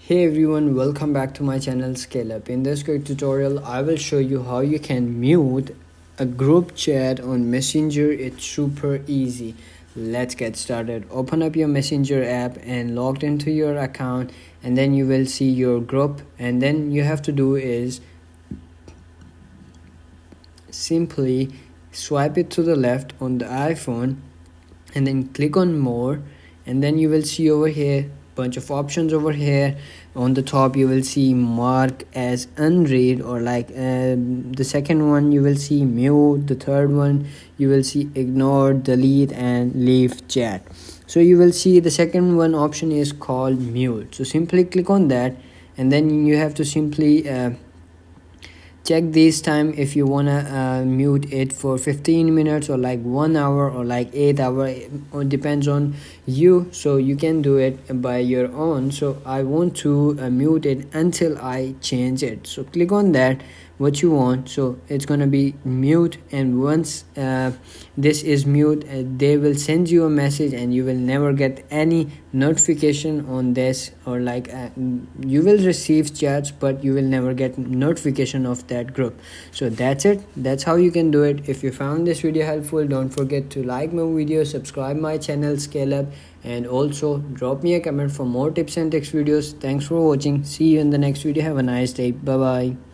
Hey everyone, welcome back to my channel Scale Up. In this quick tutorial, I will show you how you can mute a group chat on Messenger. It's super easy. Let's get started. Open up your Messenger app and logged into your account, and then you will see your group, and then you have to do is simply swipe it to the left on the iPhone and then click on more, and then you will see over here bunch of options. Over here on the top you will see mark as unread, or the second one you will see mute, the third one you will see ignore, delete and leave chat. So you will see the second one option is called mute, so simply click on that, and then you have to simply check this time if you wanna mute it for 15 minutes or like 1 hour or like 8 hour. It depends on you, so you can do it by your own. So I want to mute it until I change it, so click on that what you want. So it's gonna be mute, and once this is mute, they will send you a message and you will never get any notification on this, or you will receive chats but you will never get notification of that group. So that's it. That's how you can do it. If you found this video helpful, don't forget to like my video, subscribe my channel Scale Up, and also drop me a comment for more tips and tricks videos. Thanks for watching. See you in the next video. Have a nice day. Bye bye.